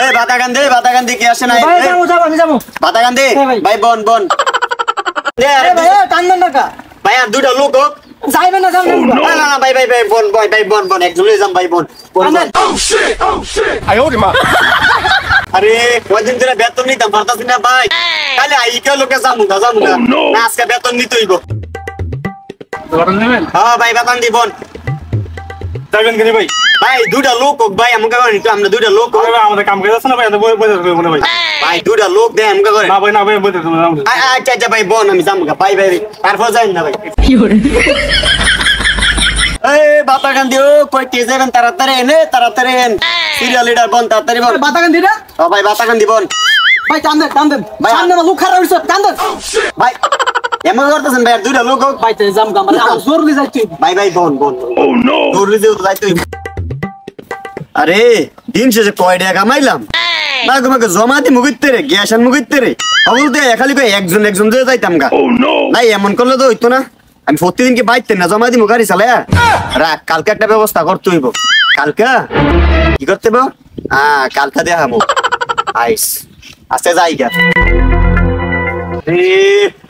এই বাতাগান দে কি আসে না ভাই যাবো আমি যাবো বাতাগান দে ভাই বন দে আরে ভাই টান দেন না ভাই আর দুইটা লোক হোক যাইবেন না যাবেন না ভাই বন একজনই যাম ভাই বন oh shit আয়ো রে মা আরে কয়দিন ধরে বেতন নিতাম পারতাছি না ভাই খালি আইকা লোকে যামু না আজকে বেতন নিতে হইব বেতন নেবেন হ্যাঁ ভাই বেতন দি বন যাবেন কি ভাই ভাই দুইটা লোক হোক ভাই আমাকে করে নিতে আমরা দুইটা লোক হোক আমাদের কাম কাজ আছে না ভাই বই মনে ভাই ভাই দুইটা লোক দে আমাকে করে না ভাই বই আচ্ছা ভাই বন আমি যামু ভাই তারপর যাই না ভাই কি করে এই বাতাগান দিও কই কে যাবেন তাড়াতাড়ি এন সিরিয়াল লিডার বন তাড়াতাড়ি বন বাতাগান দিরা ও ভাই বাতাগান দিবন ভাই টান দেন ভাই সামনে লোক খারাপ হইছে টান দেন ভাই এমন করতেছেন ভাই দুইটা লোক হোক ভাই যাম গাম আমার জরুরি যাইতে ভাই বন ও নো জরুরি যেও যাইতে আরে দিন শেষে কয় টাকা কামাইলাম না তোমাকে জমা দি মুগিতে রে গ্যাস আন মুগিতে রে বলতে খালি কই একজন দিয়ে যাইতাম গা নাই এমন করলে তো হইতো না আমি প্রতিদিন কি বাইতে না জমা দিমু গাড়ি চালায়া রাখ কালকে একটা ব্যবস্থা করতে হইব কালকে কি করতে হবে কালকে দেখাবো আইস আজকে যাই গা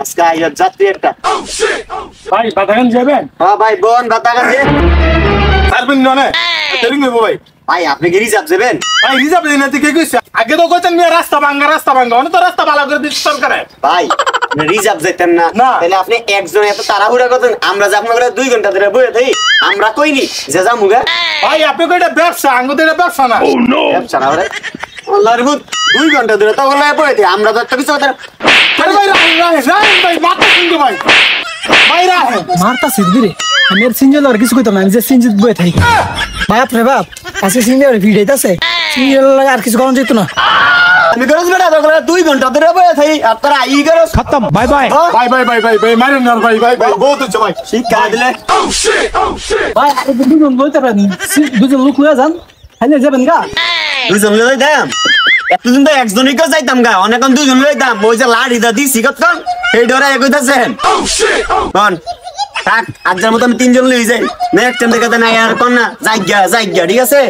আজকে আইয়া যাত্রী একটা ভাই বাতাগান যাবেন হ্যাঁ ভাই বোন বাতাগান দে সারবেন না তেরিং নেব ভাই ভাই আপনি কি রিজার্ভ যাবেন ভাই রিজার্ভ দিন না কি কইছে আগে তো কইতেন মিয়া রাস্তা ভাঙা অনেক তো রাস্তা ভালো করে দিচ্ছে সরকারে ভাই রিজার্ভ যাইতেন না তাহলে আপনি একজন এত তাড়াহুড়া করতেন আমরা যে আপনার 2 ঘন্টা ধরে বসে থাকি আমরা কইনি যে যামুগা ভাই আপনি কইটা ব্যবসা আঙ্গো তো এটা ব্যবসা না ব্যবসা না রে আল্লাহর ভূত 2 ঘন্টা ধরে তো গলায় বসে থাকি আমরা তো কিছু কথা ভাই ভাই মাথা শুনতে ভাই ভাই রাহে মারতা সিদ্ধি আমি আর সিনজেল আর কিছু কইতাম না আমি যে সিনজিত বই থাকি বাপ রে বাপ আজকে সিনজেল ভিডিও আছে সিনজেল আর কিছু করার যেত না আমি করছ বেটা তো 2 ঘন্টা ধরে বসে থাকি আর তোরা আই করছ খতম বাই ভাই মারেন না ভাই বহুত হচ্ছে ভাই শিক্ষা দিলে ভাই আরে দুজন বলতে পারেন দুজন লোক লয়ে যান খাইলে যাবেন গা দুজন লই দাম এতদিন তো একজনই কো যাইতাম গা অনেকক্ষণ দুজন লই দাম ওই যে লাড়ি দা দিছি কতক্ষণ এই ডরা কইতাছেন কোন থাক আজকের মতো আমি 3 জন লই যাই নেক্সট টাইম দেখাতে না আর কোন না যাই গা ঠিক আছে